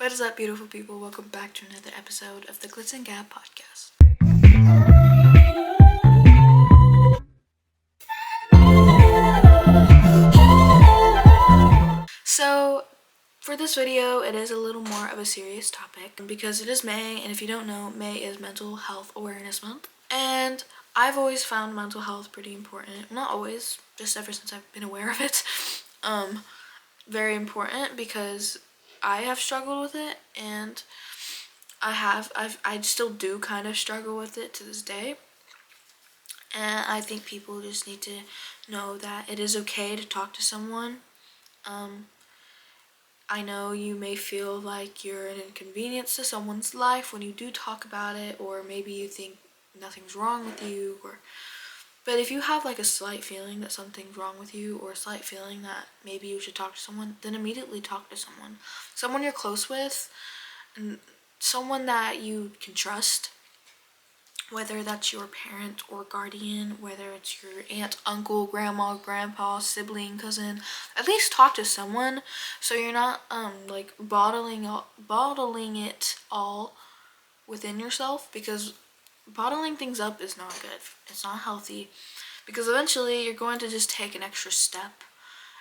What is up, beautiful people? Welcome back to another episode of the GLiTZ N GAB podcast. So, for this video, it is a little more of a serious topic because it is May, and if you don't know, May is Mental Health Awareness Month. And I've always found mental health pretty important. Not always, just ever since I've been aware of it. Very important because I have struggled with it, and I still do kind of struggle with it to this day. And I think people just need to know that it is okay to talk to someone. I know you may feel like you're an inconvenience to someone's life when you do talk about it, or maybe you think nothing's wrong with you, but if you have like a slight feeling that something's wrong with you, or a slight feeling that maybe you should talk to someone, then immediately talk to someone you're close with, and someone that you can trust, whether that's your parent or guardian, whether it's your aunt, uncle, grandma, grandpa, sibling, cousin. At least talk to someone so you're not like bottling it all within yourself, because bottling things up is not good. It's not healthy, because eventually you're going to just take an extra step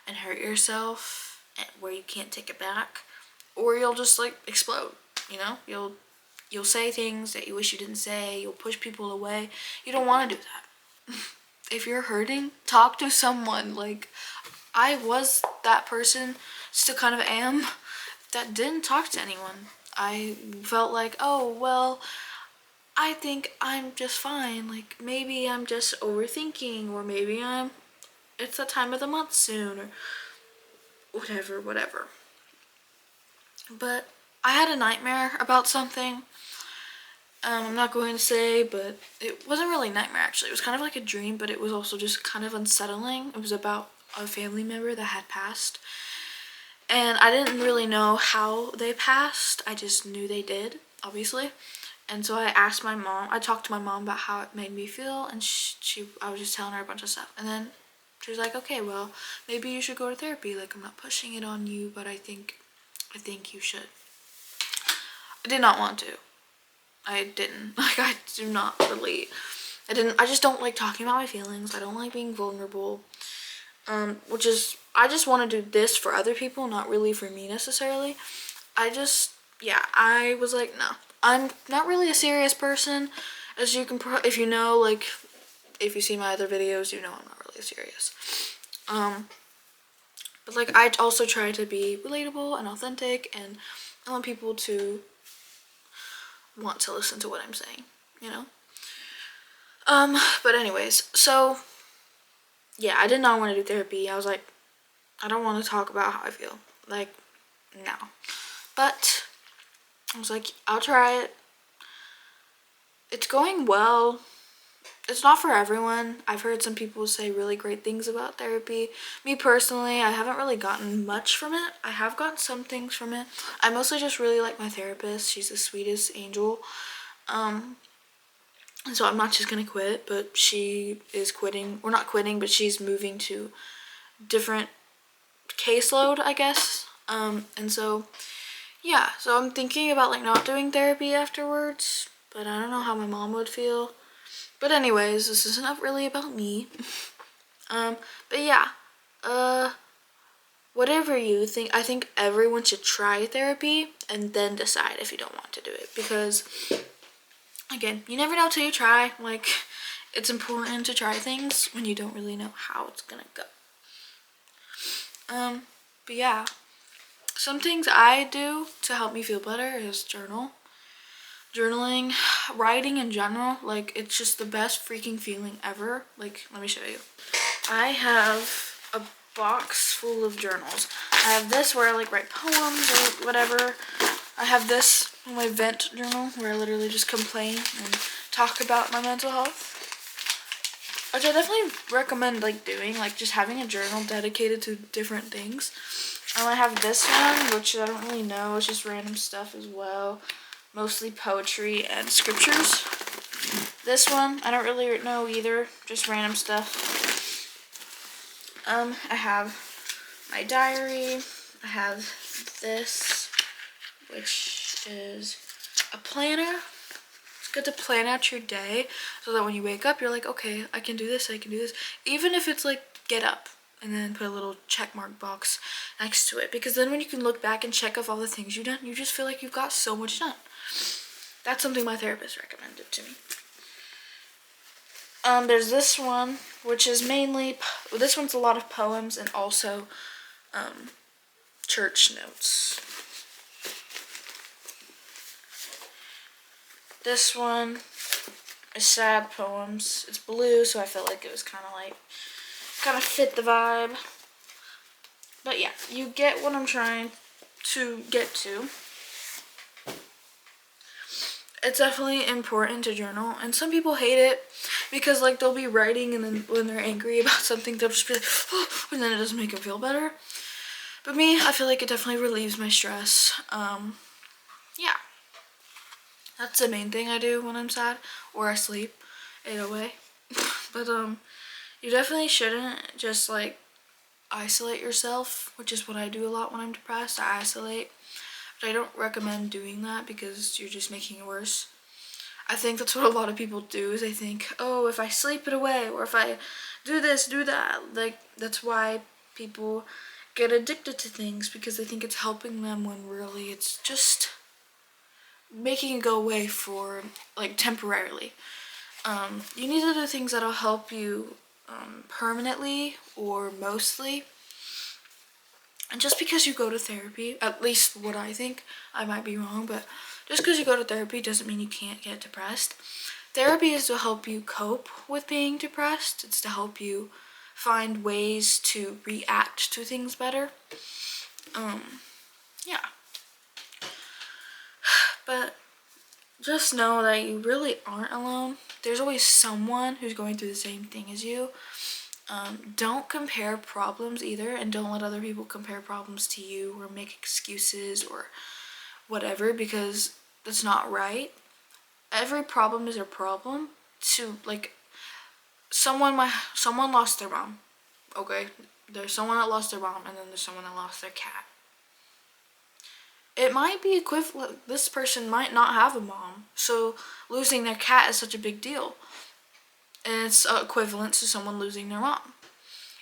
and hurt yourself where you can't take it back, or you'll just like explode, you know? You'll say things that you wish you didn't say. You'll push people away. You don't want to do that. If you're hurting, talk to someone. Like, I was that person, still kind of am, that didn't talk to anyone. I felt like, oh, well, I think I'm just fine. Like, maybe I'm just overthinking, or maybe it's the time of the month soon, or whatever. But I had a nightmare about something. I'm not going to say, but it wasn't really a nightmare actually. It was kind of like a dream, but it was also just kind of unsettling. It was about a family member that had passed. And I didn't really know how they passed. I just knew they did, obviously. And so I asked my mom, I talked to my mom about how it made me feel, and I was just telling her a bunch of stuff. And then she was like, okay, well, maybe you should go to therapy. Like, I'm not pushing it on you, but I think you should. I did not want to. I didn't. Like, I do not relate. I just don't like talking about my feelings. I don't like being vulnerable. I just want to do this for other people, not really for me necessarily. I was like, no. I'm not really a serious person. As you can, if you know, like, if you see my other videos, you know I'm not really serious. But like, I also try to be relatable and authentic, and I want people to want to listen to what I'm saying, you know? But anyways, so, yeah, I did not want to do therapy. I was like, I don't want to talk about how I feel. Like, no. But I was like, I'll try it. It's going well. It's not for everyone. I've heard some people say really great things about therapy. Me personally, I haven't really gotten much from it. I have gotten some things from it. I mostly just really like my therapist. She's the sweetest angel. So I'm not just gonna quit, but she is quitting. We're not quitting, but she's moving to different caseload, I guess. And so, yeah. So I'm thinking about like not doing therapy afterwards, but I don't know how my mom would feel. But anyways, this is not really about me. But yeah, whatever you think, I think everyone should try therapy and then decide if you don't want to do it, because again, you never know till you try. Like, it's important to try things when you don't really know how it's gonna go. But yeah, some things I do to help me feel better is journaling, writing in general. Like, it's just the best freaking feeling ever. Like, let me show you. I have a box full of journals. I have this where I like write poems or whatever. I have this my vent journal where I literally just complain and talk about my mental health, which I definitely recommend like doing, like just having a journal dedicated to different things. I have this one, which I don't really know, it's just random stuff as well, mostly poetry and scriptures. This one, I don't really know either, just random stuff. I have my diary. I have this which is a planner. It's good to plan out your day so that when you wake up, you're like, okay, I can do this, I can do this. Even if it's like, get up and then put a little check mark box next to it. Because then when you can look back and check off all the things you've done, you just feel like you've got so much done. That's something my therapist recommended to me. There's this one, which is mainly, this one's a lot of poems and also church notes. This one is sad poems. It's blue, so I felt like it was kind of fit the vibe. But yeah, you get what I'm trying to get to. It's definitely important to journal, and some people hate it because like they'll be writing and then when they're angry about something they'll just be like, oh, and then it doesn't make them feel better. But me, I feel like it definitely relieves my stress. Yeah, that's the main thing I do when I'm sad, or I sleep, either way. But you definitely shouldn't just like isolate yourself, which is what I do a lot when I'm depressed. I isolate. But I don't recommend doing that because you're just making it worse. I think that's what a lot of people do, is they think, oh, if I sleep it away or if I do this, do that. Like, that's why people get addicted to things, because they think it's helping them when really it's just making it go away for, like, temporarily. You need to do things that'll help you permanently or mostly. And just because you go to therapy, at least what I think, I might be wrong, but just because you go to therapy doesn't mean you can't get depressed. Therapy is to help you cope with being depressed. It's to help you find ways to react to things better. Yeah. But just know that you really aren't alone. There's always someone who's going through the same thing as you. Don't compare problems either, and don't let other people compare problems to you or make excuses or whatever, because that's not right. Every problem is a problem. To like, someone lost their mom. Okay, there's someone that lost their mom, and then there's someone that lost their cat. It might be equivalent. This person might not have a mom, so losing their cat is such a big deal. And it's equivalent to someone losing their mom.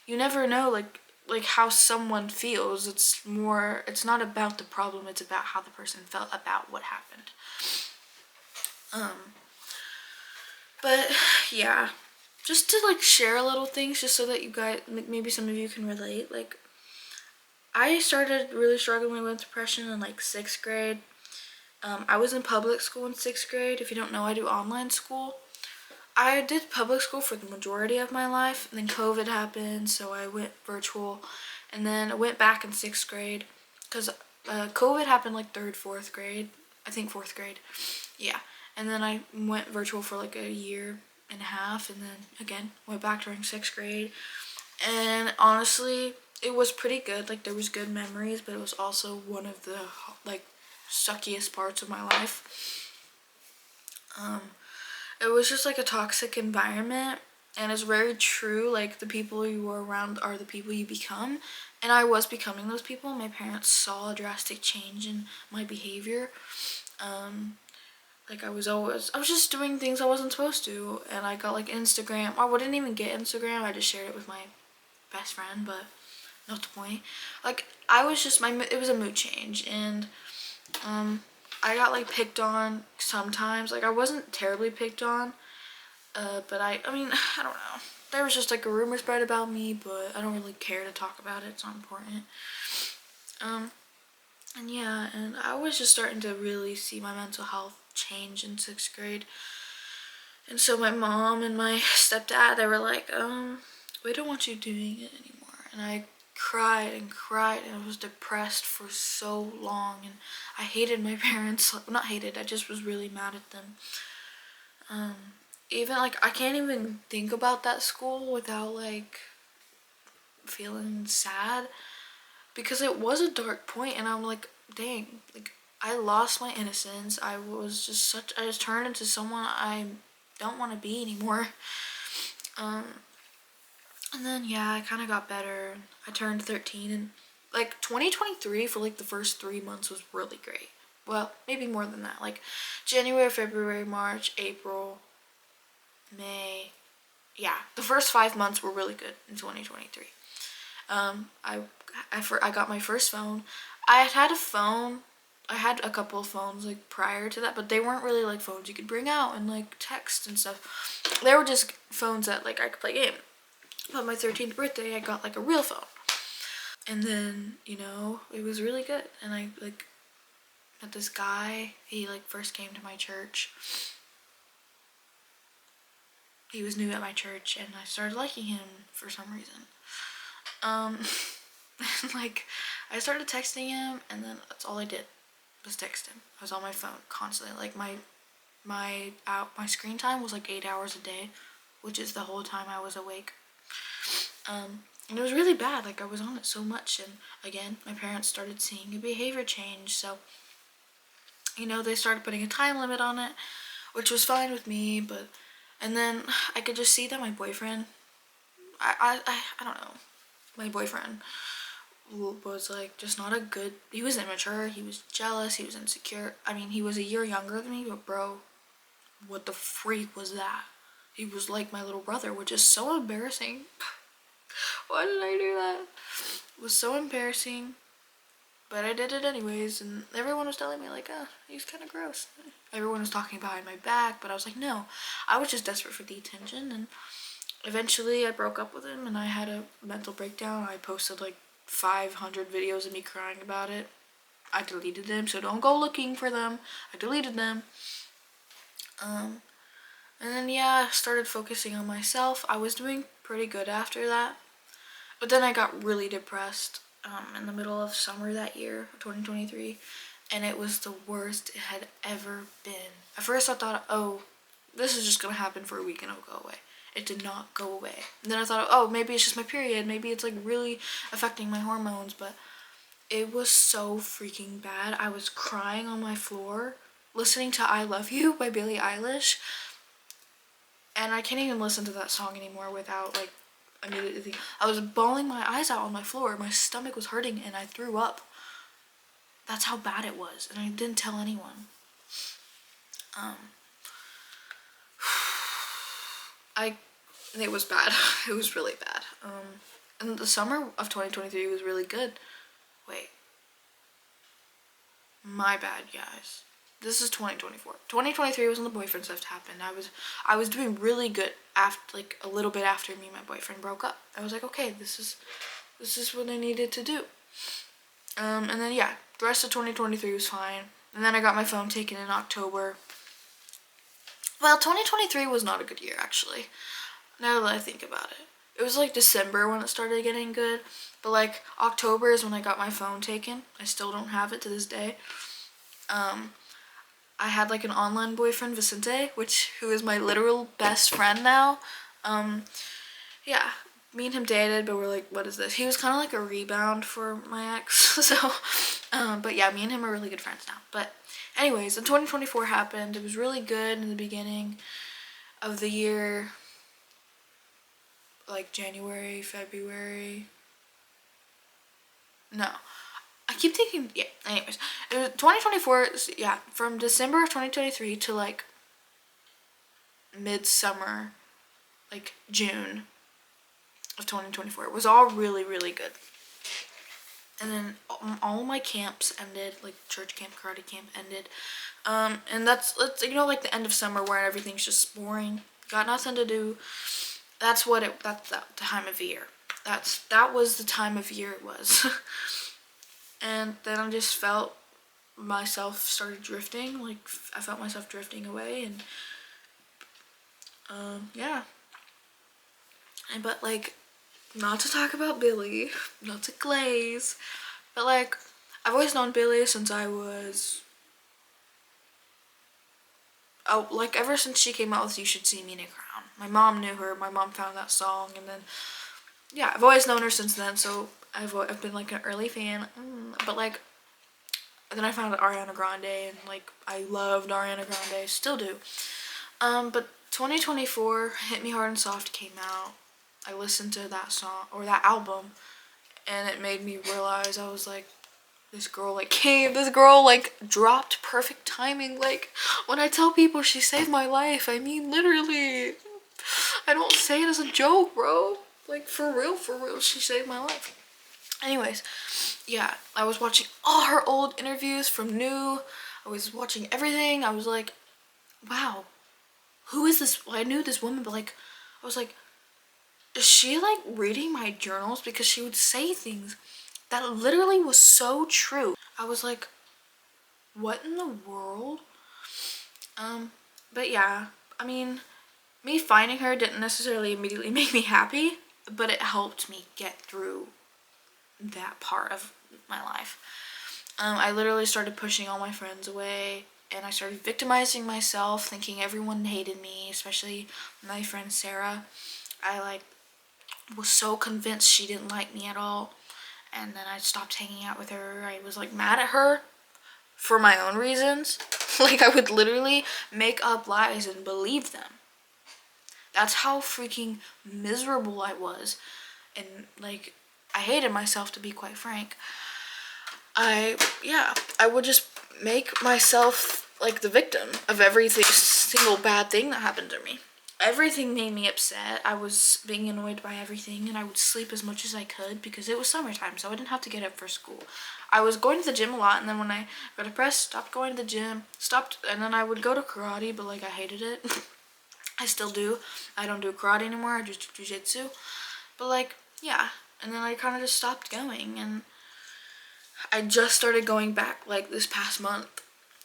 You never know, like how someone feels. It's not about the problem, it's about how the person felt about what happened. But yeah, just to like share little things just so that you guys, maybe some of you can relate. Like, I started really struggling with depression in like 6th grade. I was in public school in 6th grade. If you don't know, I do online school. I did public school for the majority of my life, and then COVID happened, so I went virtual, and then I went back in 6th grade, because COVID happened like 3rd, 4th grade, I think 4th grade, yeah, and then I went virtual for like a year and a half, and then again, went back during 6th grade, and honestly, it was pretty good. Like, there was good memories, but it was also one of the like suckiest parts of my life. It was just like a toxic environment, and it's very true. Like, the people you are around are the people you become, and I was becoming those people. My parents saw a drastic change in my behavior. Like, I was just doing things I wasn't supposed to, and I got like Instagram. I wouldn't even get Instagram. I just shared it with my best friend, but not the point. Like, I was just it was a mood change, and I got like picked on sometimes. Like, I wasn't terribly picked on, but I mean, I don't know. There was just like a rumor spread about me, but I don't really care to talk about it. It's not important. And yeah, and I was just starting to really see my mental health change in 6th grade. And so my mom and my stepdad, they were like, we don't want you doing it anymore. And I cried and cried, and I was depressed for so long, and I hated my parents. Not hated, I just was really mad at them. Even like, I can't even think about that school without like feeling sad, because it was a dark point, and I'm like, dang, like, I lost my innocence. I just turned into someone I don't want to be anymore. And then yeah, I kind of got better. I turned 13, and like 2023 for like the first 3 months was really great. well, maybe more than that, like January, February, March, April, May. Yeah, the first 5 months were really good in 2023. I got my first phone. I had a phone. I had a couple of phones like prior to that, but they weren't really like phones you could bring out and like text and stuff. They were just phones that like I could play game. But my 13th birthday, I got like a real phone. And then, it was really good. And I like met this guy. He like first came to my church. He was new at my church and I started liking him for some reason. Like I started texting him and then that's all I did was text him. I was on my phone constantly. Like my screen time was like 8 hours a day, which is the whole time I was awake. And it was really bad. Like I was on it so much, and again, my parents started seeing a behavior change. So, they started putting a time limit on it, which was fine with me. And then I could just see that my boyfriend, I don't know, my boyfriend was like just not a good. He was immature. He was jealous. He was insecure. I mean, he was a year younger than me, but bro, what the freak was that? He was like my little brother, which is so embarrassing. Why did I do that? It was so embarrassing, but I did it anyways, and everyone was telling me like, he's kind of gross. Everyone was talking behind my back, but I was like, no, I was just desperate for the attention, and eventually I broke up with him, and I had a mental breakdown. I posted like 500 videos of me crying about it. I deleted them, so don't go looking for them. I deleted them. And then, I started focusing on myself. I was doing pretty good after that. But then I got really depressed in the middle of summer that year, 2023. And it was the worst it had ever been. At first I thought, this is just going to happen for a week and it'll go away. It did not go away. And then I thought, maybe it's just my period. Maybe it's like really affecting my hormones. But it was so freaking bad. I was crying on my floor, listening to I Love You by Billie Eilish. And I can't even listen to that song anymore without like immediately. I was bawling my eyes out on my floor. My stomach was hurting and I threw up. That's how bad it was. And I didn't tell anyone. It was bad. It was really bad. And the summer of 2023 was really good. Wait. My bad, guys. This is 2024. 2023 was when the boyfriend stuff happened. I was doing really good after, like a little bit after me and my boyfriend broke up. I was like, okay, this is what I needed to do. And then the rest of 2023 was fine. And then I got my phone taken in October. Well, 2023 was not a good year actually. Now that I think about it. It was like December when it started getting good. But like October is when I got my phone taken. I still don't have it to this day. I had like an online boyfriend, Vicente, who is my literal best friend now. Me and him dated, but we're like, what is this? He was kind of like a rebound for my ex. So, but me and him are really good friends now. But anyways, then 2024 happened. It was really good in the beginning of the year. Like January, February. No. I keep thinking, anyways. It was 2024, from December of 2023 to like midsummer, like June of 2024. It was all really, really good. And then all my camps ended, like church camp, karate camp ended. And that's like the end of summer where everything's just boring. Got nothing to do. That's the time of year. That was the time of year it was. And then I just felt myself started drifting. Like I felt myself drifting away, and but like, not to talk about Billy, not to glaze, but like I've always known Billy since I was like ever since she came out with You Should See Me in a Crown. My mom knew her. My mom found that song, and then I've always known her since then. So I've been like an early fan, but like then I found out Ariana Grande, and like I loved Ariana Grande, still do. But 2024 Hit Me Hard and Soft came out. I listened to that song or that album, and it made me realize I was like, this girl like came, this girl like dropped perfect timing. Like, when I tell people she saved my life, I mean literally. I don't say it as a joke, bro. Like, for real, she saved my life. Anyways, yeah, I was watching all her old interviews from New. I was watching everything. I was like, wow, who is this? Well, I knew this woman, but like, I was like, is she like reading my journals? Because she would say things that literally was so true. I was like, what in the world? But yeah, I mean, me finding her didn't necessarily immediately make me happy, but it helped me get through that part of my life. I literally started pushing all my friends away, and I started victimizing myself, thinking everyone hated me, especially my friend Sarah. I like was so convinced she didn't like me at all, and then I stopped hanging out with her. I was like mad at her for my own reasons. Like, I would literally make up lies and believe them. That's how freaking miserable I was. And like, I hated myself, to be quite frank. I would just make myself like the victim of every single bad thing that happened to me. Everything made me upset. I was being annoyed by everything, and I would sleep as much as I could because it was summertime, so I didn't have to get up for school. I was going to the gym a lot, and then when I got depressed, stopped going to the gym, and then I would go to karate, but like, I hated it. I still do. I don't do karate anymore. I just do jiu-jitsu. But like, yeah. And then I kind of just stopped going, and I just started going back like this past month.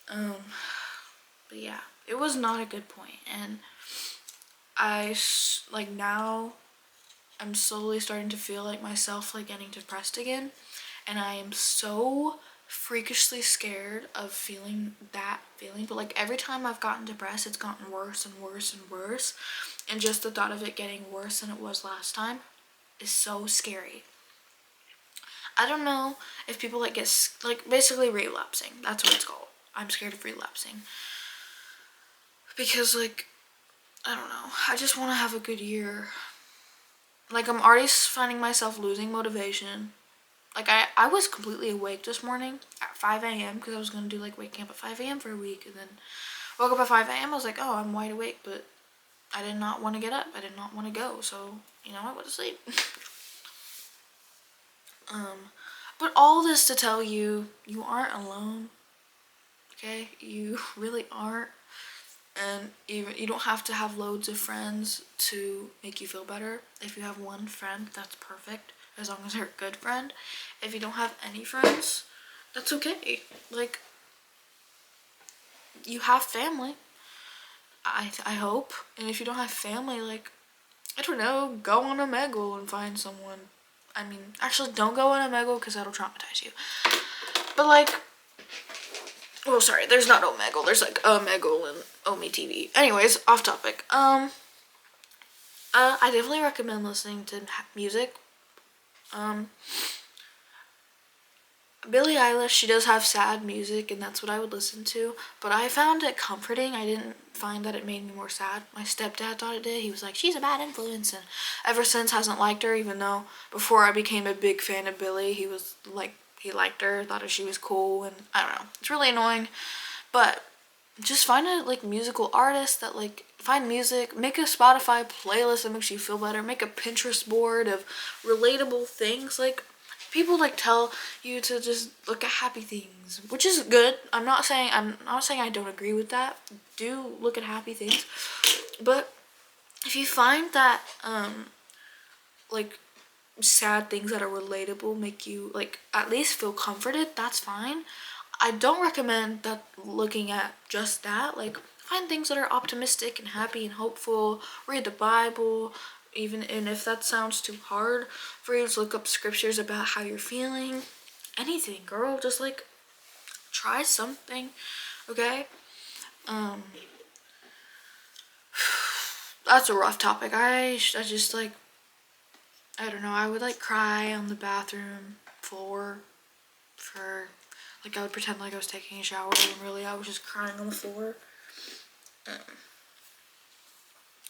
But yeah, it was not a good point. And like, now I'm slowly starting to feel like myself like getting depressed again. And I am so freakishly scared of feeling that feeling. But like, every time I've gotten depressed, it's gotten worse and worse and worse. And just the thought of it getting worse than it was last time is so scary. I don't know if people like get like basically relapsing. That's what it's called. I'm scared of relapsing. Because like, I don't know. I just want to have a good year. Like, I'm already finding myself losing motivation. Like, I was completely awake this morning at 5 a.m. because I was going to do like wake camp at 5 a.m. for a week. And then woke up at 5 a.m. I was like, oh, I'm wide awake. But I did not want to get up. I did not want to go. So, you know, I went to sleep. But all this to tell you, you aren't alone. Okay? You really aren't. And even you don't have to have loads of friends to make you feel better. If you have one friend, that's perfect, as long as they're a good friend. If you don't have any friends, that's okay. Like, you have family, I hope. And if you don't have family, like, I don't know, go on Omegle and find someone. I mean, actually, don't go on Omegle because that'll traumatize you. But like, well, sorry, there's not Omegle. There's like Omegle and Omi TV. Anyways, off topic. I definitely recommend listening to music. Billie Eilish, she does have sad music, and that's what I would listen to. But I found it comforting. I didn't find that it made me more sad. My stepdad thought it did. He was like, she's a bad influence, and ever since hasn't liked her, even though before I became a big fan of Billie, he was like, he liked her, thought she was cool, and I don't know. It's really annoying. But just find a like musical artist that like, find music, make a Spotify playlist that makes you feel better, make a Pinterest board of relatable things. Like, people like tell you to just look at happy things, which is good. I'm not saying I don't agree with that. Do look at happy things. But if you find that like sad things that are relatable make you like at least feel comforted, that's fine. I don't recommend that looking at just that. Like, find things that are optimistic and happy and hopeful. Read the Bible, even and if that sounds too hard for you to look up scriptures about how you're feeling. Anything, girl. Just like try something, okay? That's a rough topic. I just like, I don't know. I would like cry on the bathroom floor for. Like, I would pretend like I was taking a shower, and really I was just crying on the floor.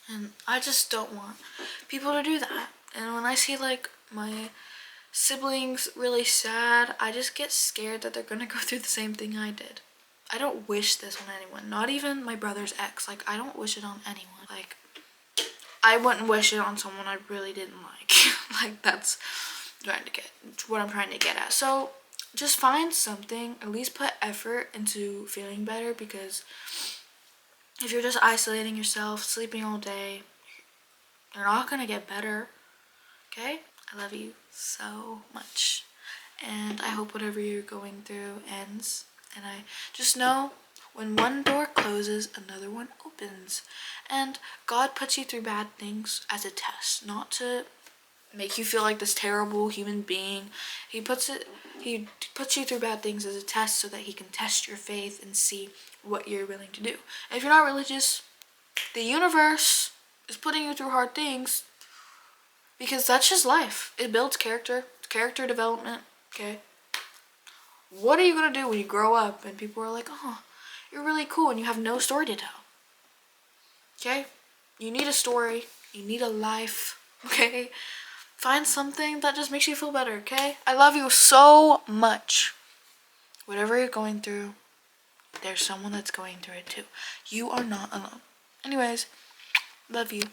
And I just don't want people to do that. And when I see, like, my siblings really sad. I just get scared that they're gonna go through the same thing I did. I don't wish this on anyone, not even my brother's ex. Like, I don't wish it on anyone. Like, I wouldn't wish it on someone I really didn't like. Like, that's what I'm trying to get at. So just find something, at least put effort into feeling better, because if you're just isolating yourself, sleeping all day, you're not gonna get better. Okay? I love you so much, and I hope whatever you're going through ends. And I just know, when one door closes, another one opens. And God puts you through bad things as a test, not to make you feel like this terrible human being. He puts you through bad things as a test so that he can test your faith and see what you're willing to do. And if you're not religious, the universe is putting you through hard things because that's just life. It builds character development, okay? What are you gonna do when you grow up and people are like, oh, you're really cool, and you have no story to tell? Okay? You need a story. You need a life, okay? Find something that just makes you feel better, okay? I love you so much. Whatever you're going through, there's someone that's going through it too. You are not alone. Anyways, love you.